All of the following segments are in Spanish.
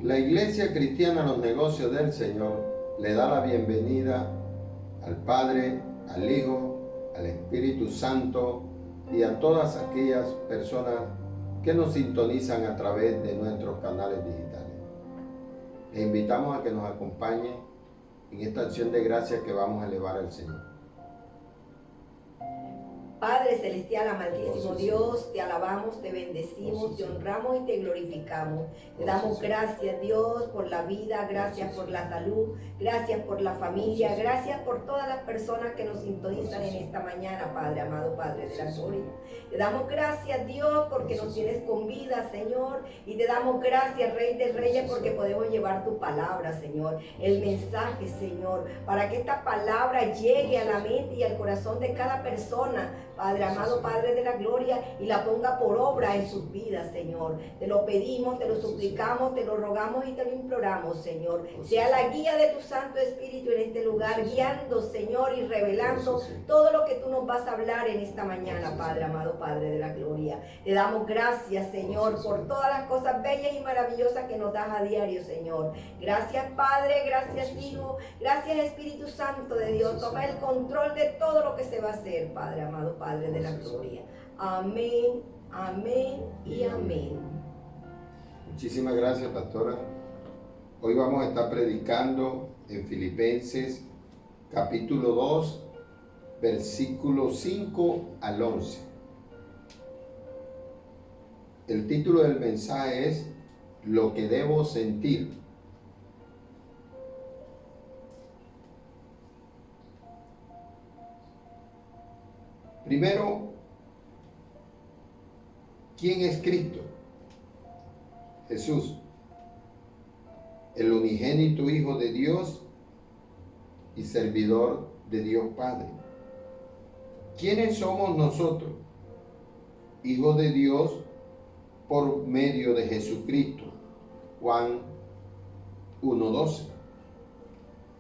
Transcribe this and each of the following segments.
La Iglesia Cristiana Los Negocios del Señor le da la bienvenida al Padre, al Hijo, al Espíritu Santo y a todas aquellas personas que nos sintonizan a través de nuestros canales digitales. Les invitamos a que nos acompañen en esta acción de gracias que vamos a elevar al Señor. Padre celestial, amantísimo Dios, te alabamos, te bendecimos, te honramos y te glorificamos. Te damos gracias, Dios, por la vida, gracias por la salud, gracias por la familia, gracias por todas las personas que nos sintonizan en esta mañana, Padre amado, Padre de la gloria. Te damos gracias, Dios, porque nos tienes con vida, Señor, y te damos gracias, Rey de Reyes, porque podemos llevar tu palabra, Señor, el mensaje, Señor, para que esta palabra llegue a la mente y al corazón de cada persona, Padre amado, Padre de la gloria, y la ponga por obra en sus vidas, Señor. Te lo pedimos, te lo suplicamos, te lo rogamos y te lo imploramos, Señor. Sea la guía de tu Santo Espíritu en este lugar, guiando, Señor, y revelando todo lo que tú nos vas a hablar en esta mañana, Padre amado, Padre de la gloria. Te damos gracias, Señor, por todas las cosas bellas y maravillosas que nos das a diario, Señor. Gracias, Padre, gracias, Hijo, gracias, Espíritu Santo de Dios. Toma el control de todo lo que se va a hacer, Padre amado, Padre de la gloria. Amén, amén y amén. Muchísimas gracias, pastora. Hoy vamos a estar predicando en Filipenses capítulo 2, versículos 5 al 11. El título del mensaje es Lo que debo sentir. Primero, ¿quién es Cristo? Jesús, el unigénito Hijo de Dios y servidor de Dios Padre. ¿Quiénes somos nosotros? Hijos de Dios por medio de Jesucristo. Juan 1:12.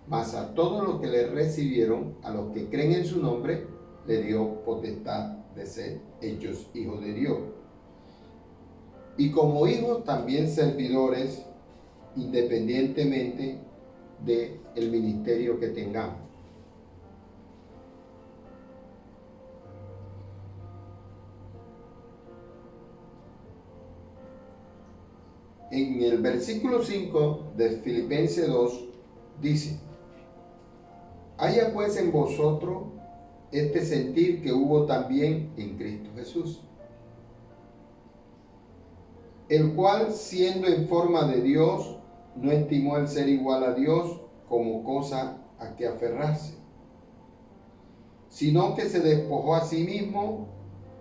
Mas a todos los que le recibieron, a los que creen en su nombre, le dio potestad de ser hechos hijos de Dios. Y como hijos también servidores, independientemente del ministerio que tengamos. En el versículo 5 de Filipenses 2 dice: haya pues en vosotros este sentir que hubo también en Cristo Jesús, el cual, siendo en forma de Dios, no estimó el ser igual a Dios como cosa a que aferrarse, sino que se despojó a sí mismo,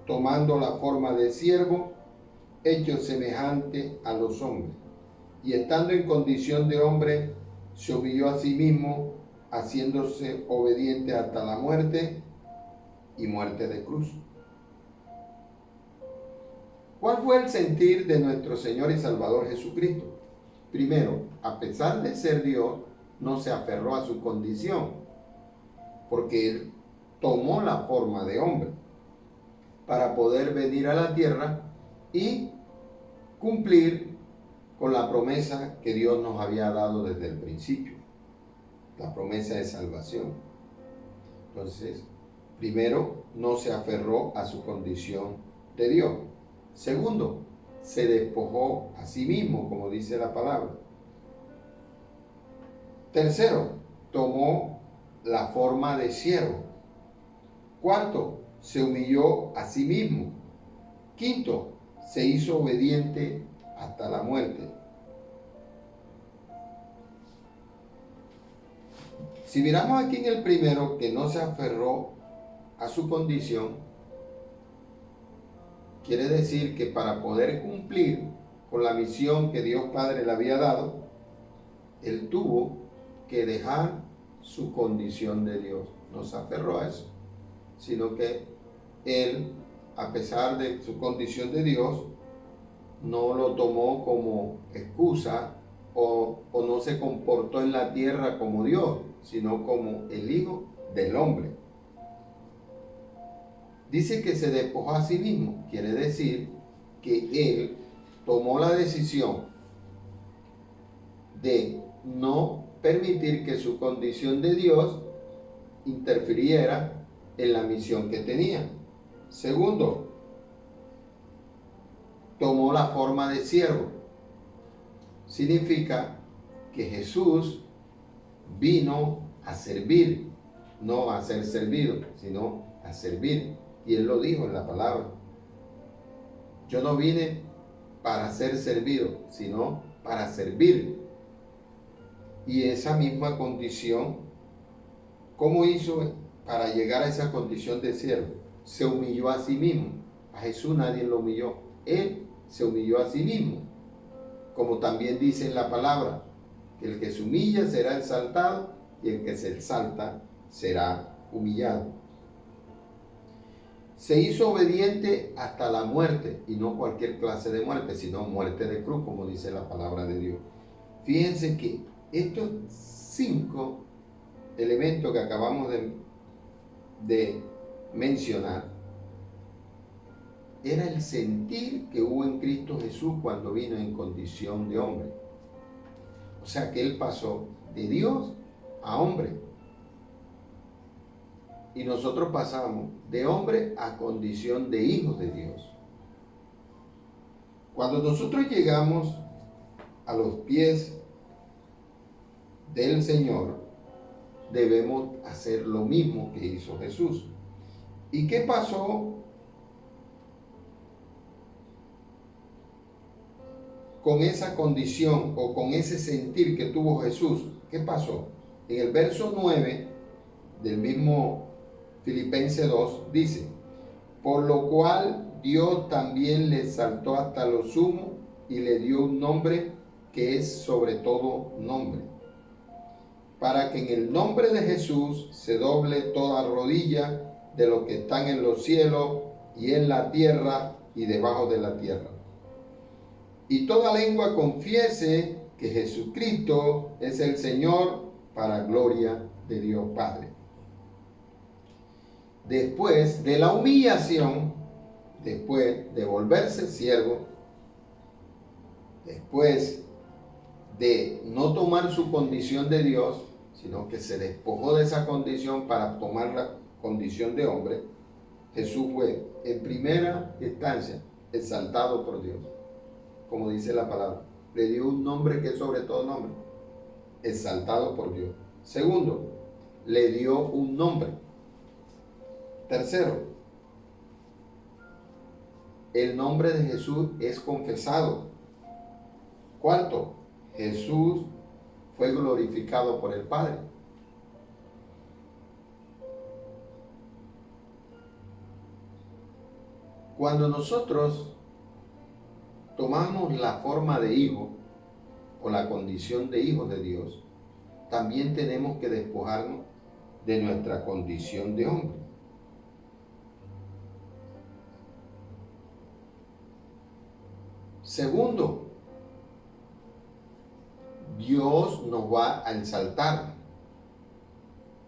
tomando la forma de siervo, hecho semejante a los hombres, y estando en condición de hombre, se humilló a sí mismo, haciéndose obediente hasta la muerte y muerte de cruz. ¿Cuál fue el sentir de nuestro Señor y Salvador Jesucristo? Primero, a pesar de ser Dios, no se aferró a su condición, porque Él tomó la forma de hombre para poder venir a la tierra y cumplir con la promesa que Dios nos había dado desde el principio, la promesa de salvación. Entonces, primero, no se aferró a su condición de Dios. Segundo, se despojó a sí mismo, como dice la palabra. Tercero, tomó la forma de siervo. Cuarto, se humilló a sí mismo. Quinto, se hizo obediente hasta la muerte. Si miramos aquí en el primero, que no se aferró a su condición, quiere decir que para poder cumplir con la misión que Dios Padre le había dado, Él tuvo que dejar su condición de Dios. No se aferró a eso, sino que Él, a pesar de su condición de Dios, no lo tomó como excusa o no se comportó en la tierra como Dios, sino como el Hijo del hombre. Dice que se despojó a sí mismo, quiere decir que Él tomó la decisión de no permitir que su condición de Dios interfiriera en la misión que tenía. Segundo, tomó la forma de siervo. Significa que Jesús vino a servir, no a ser servido, sino a servir. Y Él lo dijo en la palabra. Yo no vine para ser servido, sino para servir. Y esa misma condición, ¿cómo hizo para llegar a esa condición de siervo? Se humilló a sí mismo. A Jesús nadie lo humilló. Él se humilló a sí mismo. Como también dice en la palabra, que el que se humilla será exaltado y el que se exalta será humillado. Se hizo obediente hasta la muerte, y no cualquier clase de muerte, sino muerte de cruz, como dice la palabra de Dios. Fíjense que estos 5 elementos que acabamos de mencionar, era el sentir que hubo en Cristo Jesús cuando vino en condición de hombre. O sea que Él pasó de Dios a hombre. Y nosotros pasamos de hombre a condición de hijos de Dios. Cuando nosotros llegamos a los pies del Señor, debemos hacer lo mismo que hizo Jesús. ¿Y qué pasó con esa condición o con ese sentir que tuvo Jesús? ¿Qué pasó? En el verso 9 del mismo Filipenses 2 dice: por lo cual Dios también le exaltó hasta lo sumo y le dio un nombre que es sobre todo nombre, para que en el nombre de Jesús se doble toda rodilla de los que están en los cielos y en la tierra y debajo de la tierra, y toda lengua confiese que Jesucristo es el Señor, para gloria de Dios Padre. Después de la humillación, después de volverse siervo, después de no tomar su condición de Dios, sino que se despojó de esa condición para tomar la condición de hombre, Jesús fue en primera instancia exaltado por Dios, como dice la palabra. Le dio un nombre que es sobre todo nombre, exaltado por Dios. Segundo, le dio un nombre. Tercero, el nombre de Jesús es confesado. Cuarto, Jesús fue glorificado por el Padre. Cuando nosotros tomamos la forma de hijo o la condición de hijos de Dios, también tenemos que despojarnos de nuestra condición de hombre. Segundo, Dios nos va a exaltar.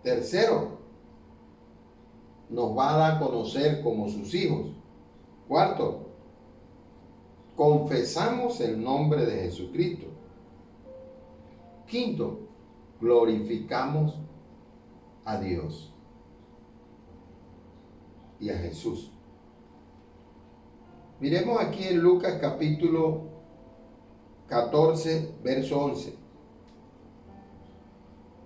Tercero, nos va a dar a conocer como sus hijos. Cuarto, confesamos el nombre de Jesucristo. Quinto, glorificamos a Dios y a Jesús. Miremos aquí en Lucas capítulo 14, verso 11.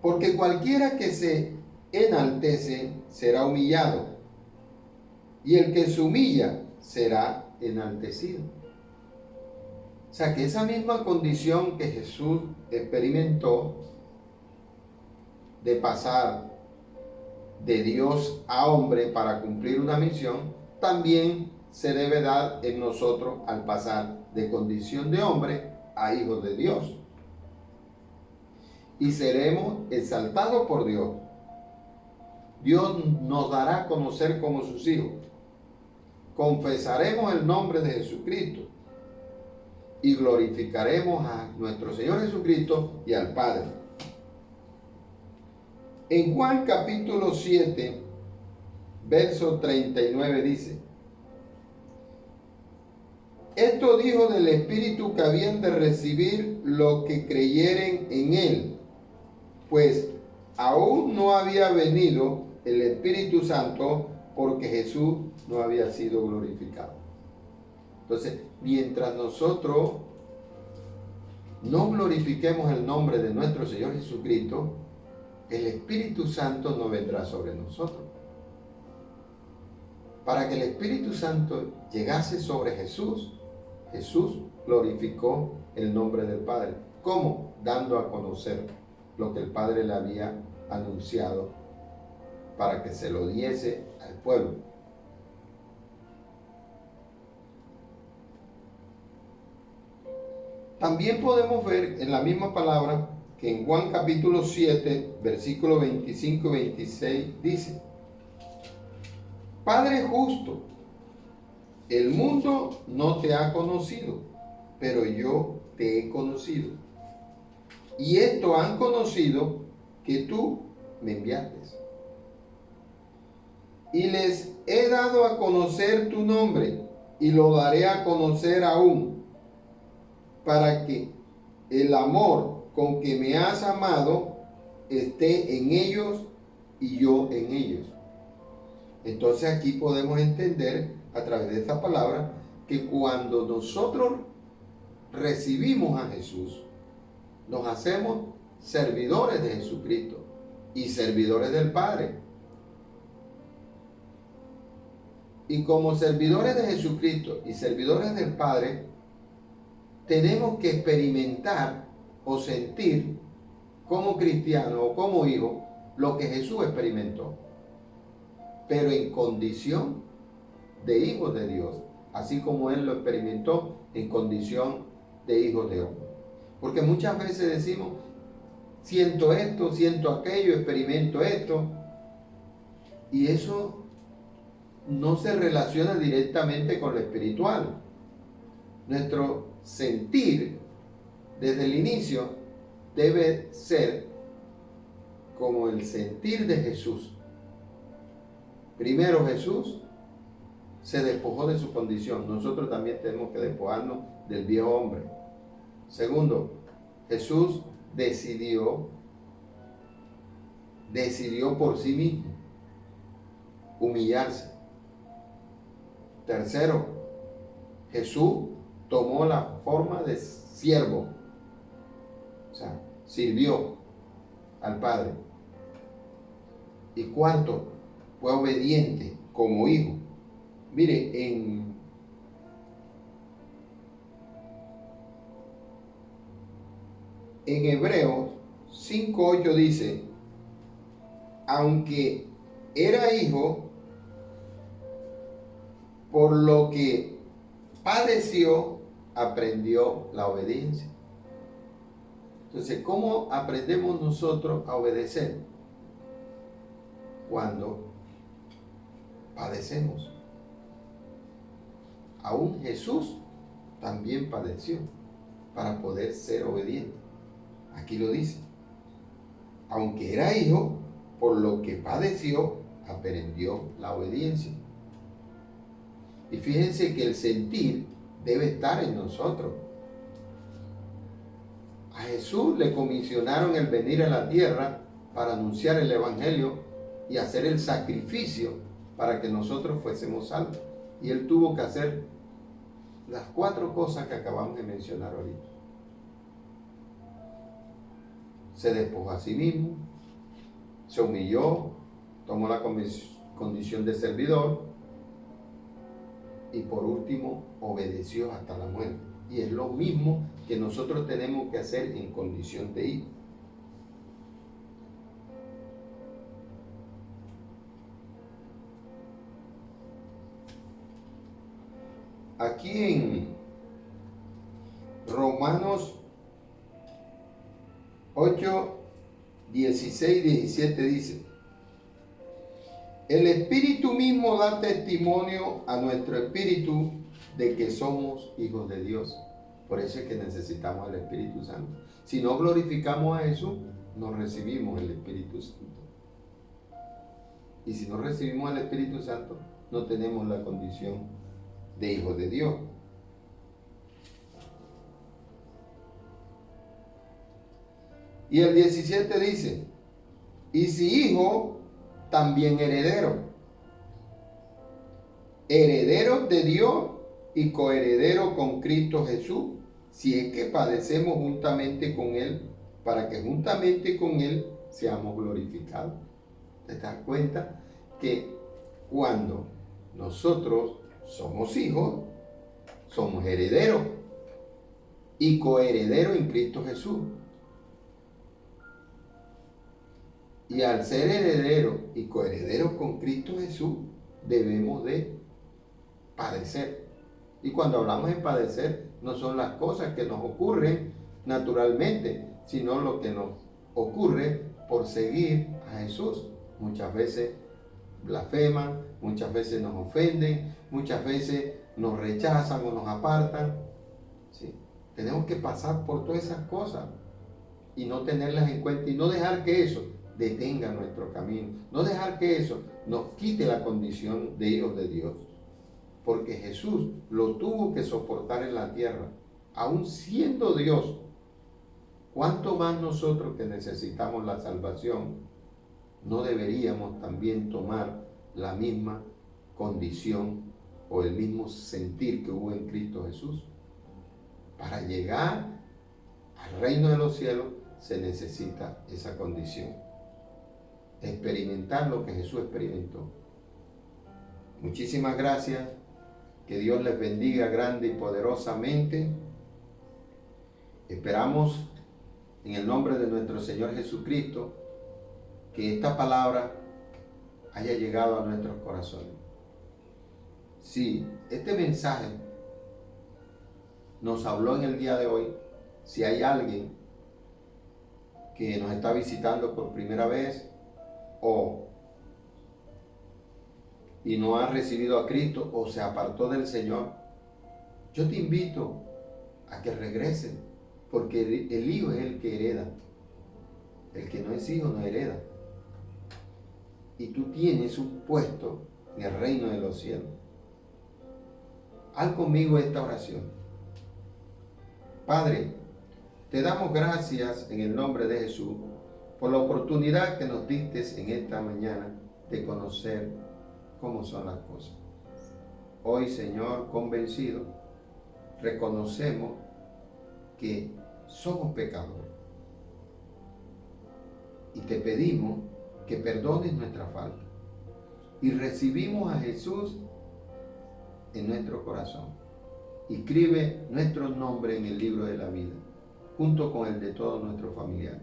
Porque cualquiera que se enaltece será humillado, y el que se humilla será enaltecido. O sea que esa misma condición que Jesús experimentó de pasar de Dios a hombre para cumplir una misión, también se debe dar en nosotros al pasar de condición de hombre a hijos de Dios. Y seremos exaltados por Dios. Dios nos dará a conocer como sus hijos. Confesaremos el nombre de Jesucristo y glorificaremos a nuestro Señor Jesucristo y al Padre. En Juan capítulo 7, verso 39 dice: Esto dijo del Espíritu que habían de recibir los que creyeren en él, pues aún no había venido el Espíritu Santo porque Jesús no había sido glorificado. Entonces, mientras nosotros no glorifiquemos el nombre de nuestro Señor Jesucristo, el Espíritu Santo no vendrá sobre nosotros. Para que el Espíritu Santo llegase sobre Jesús, Jesús glorificó el nombre del Padre. ¿Cómo? Dando a conocer lo que el Padre le había anunciado para que se lo diese al pueblo. También podemos ver en la misma palabra que en Juan capítulo 7, versículos 25 y 26 dice: Padre justo, el mundo no te ha conocido, pero yo te he conocido. Y esto han conocido que tú me enviaste. Y les he dado a conocer tu nombre, y lo daré a conocer aún, para que el amor con que me has amado esté en ellos y yo en ellos. Entonces aquí podemos entender a través de esta palabra que cuando nosotros recibimos a Jesús, nos hacemos servidores de Jesucristo y servidores del Padre. Y como servidores de Jesucristo y servidores del Padre, tenemos que experimentar o sentir como cristiano o como hijo lo que Jesús experimentó, pero en condición de hijos de Dios, así como Él lo experimentó en condición de hijos de hombre. Porque muchas veces decimos, siento esto, siento aquello, experimento esto, y eso no se relaciona directamente con lo espiritual. Nuestro sentir desde el inicio debe ser como el sentir de Jesús. Primero, Jesús se despojó de su condición. Nosotros también tenemos que despojarnos del viejo hombre. Segundo, Jesús decidió por sí mismo humillarse. Tercero, Jesús tomó la forma de siervo, o sea, sirvió al Padre. Y cuarto, fue obediente como hijo. Mire, en Hebreos 5:8 dice, aunque era hijo, por lo que padeció, aprendió la obediencia. Entonces, ¿cómo aprendemos nosotros a obedecer? Cuando padecemos. Aún Jesús también padeció para poder ser obediente. Aquí lo dice. Aunque era hijo, por lo que padeció, aprendió la obediencia. Y fíjense que el sentir debe estar en nosotros. A Jesús le comisionaron el venir a la tierra para anunciar el Evangelio y hacer el sacrificio para que nosotros fuésemos salvos. Y Él tuvo que hacer las 4 cosas que acabamos de mencionar ahorita. Se despojó a sí mismo, se humilló, tomó la condición de servidor, y por último, obedeció hasta la muerte. Y es lo mismo que nosotros tenemos que hacer en condición de hijo. Aquí en Romanos 8, 16, 17 dice: el Espíritu mismo da testimonio a nuestro espíritu de que somos hijos de Dios. Por eso es que necesitamos el Espíritu Santo. Si no glorificamos a Jesús, no recibimos el Espíritu Santo. Y si no recibimos el Espíritu Santo, no tenemos la condición de hijos de Dios. Y el 17 dice, y si hijo, también heredero. Heredero de Dios y coheredero con Cristo Jesús, si es que padecemos juntamente con Él, para que juntamente con Él seamos glorificados. ¿Te das cuenta? Que cuando nosotros somos hijos, somos herederos y coherederos en Cristo Jesús. Y al ser herederos y coherederos con Cristo Jesús, debemos de padecer. Y cuando hablamos de padecer, no son las cosas que nos ocurren naturalmente, sino lo que nos ocurre por seguir a Jesús. Muchas veces blasfeman, muchas veces nos ofenden, muchas veces nos rechazan o nos apartan. ¿Sí? Tenemos que pasar por todas esas cosas y no tenerlas en cuenta y no dejar que eso detenga nuestro camino, no dejar que eso nos quite la condición de hijos de Dios, porque Jesús lo tuvo que soportar en la tierra, aún siendo Dios. ¿Cuánto más nosotros que necesitamos la salvación no deberíamos también tomar la misma condición o el mismo sentir que hubo en Cristo Jesús? Para llegar al reino de los cielos se necesita esa condición, experimentar lo que Jesús experimentó. Muchísimas gracias, que Dios les bendiga grande y poderosamente. Esperamos en el nombre de nuestro Señor Jesucristo que esta palabra haya llegado a nuestros corazones. Si este mensaje nos habló en el día de hoy, si hay alguien que nos está visitando por primera vez y no ha recibido a Cristo o se apartó del Señor, yo te invito a que regrese, porque el hijo es el que hereda. El que no es hijo no hereda. Y tú tienes un puesto en el reino de los cielos. Haz conmigo esta oración. Padre, te damos gracias en el nombre de Jesús por la oportunidad que nos diste en esta mañana de conocer cómo son las cosas. Hoy, Señor, convencido, reconocemos que somos pecadores y te pedimos que perdones nuestra falta y recibimos a Jesús en nuestro corazón. Escribe nuestro nombre en el libro de la vida, junto con el de todos nuestros familiares.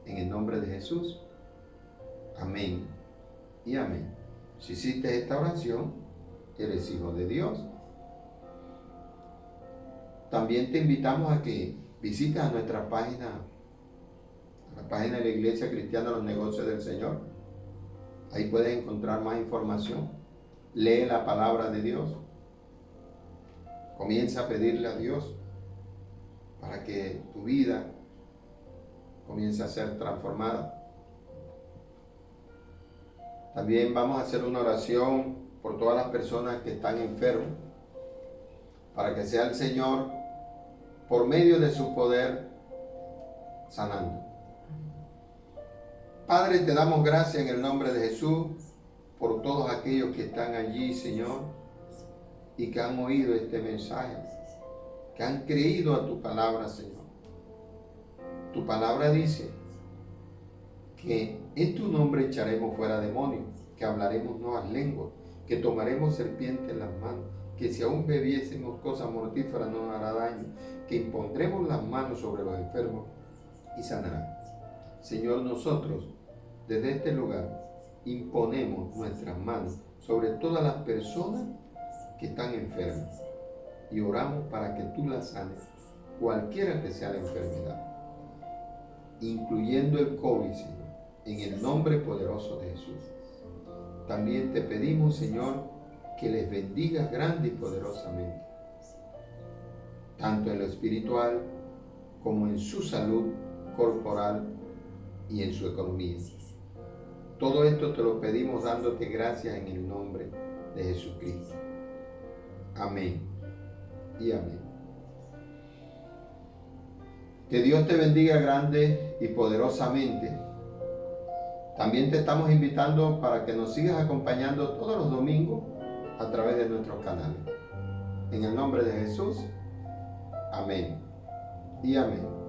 En el nombre de Jesús, amén y amén. Si hiciste esta oración, eres hijo de Dios. También te invitamos a que visites a nuestra página, la página de la Iglesia Cristiana Los Negocios del Señor. Ahí puedes encontrar más información. Lee la palabra de Dios. Comienza a pedirle a Dios para que tu vida comience a ser transformada. También vamos a hacer una oración por todas las personas que están enfermas, para que sea el Señor, por medio de su poder, sanando. Padre, te damos gracias en el nombre de Jesús por todos aquellos que están allí, Señor, y que han oído este mensaje, que han creído a tu palabra, Señor. Tu palabra dice que en tu nombre echaremos fuera demonios, que hablaremos nuevas lenguas, que tomaremos serpientes en las manos, que si aún bebiésemos cosas mortíferas no nos hará daño, que impondremos las manos sobre los enfermos y sanarán. Señor, nosotros desde este lugar imponemos nuestras manos sobre todas las personas que están enfermas y oramos para que tú las sanes, cualquiera que sea la enfermedad, incluyendo el COVID, Señor, en el nombre poderoso de Jesús. También te pedimos, Señor, que les bendigas grande y poderosamente, tanto en lo espiritual como en su salud corporal y en su economía. Todo esto te lo pedimos dándote gracias en el nombre de Jesucristo. Amén y amén. Que Dios te bendiga grande y poderosamente. También te estamos invitando para que nos sigas acompañando todos los domingos a través de nuestros canales. En el nombre de Jesús, amén y amén.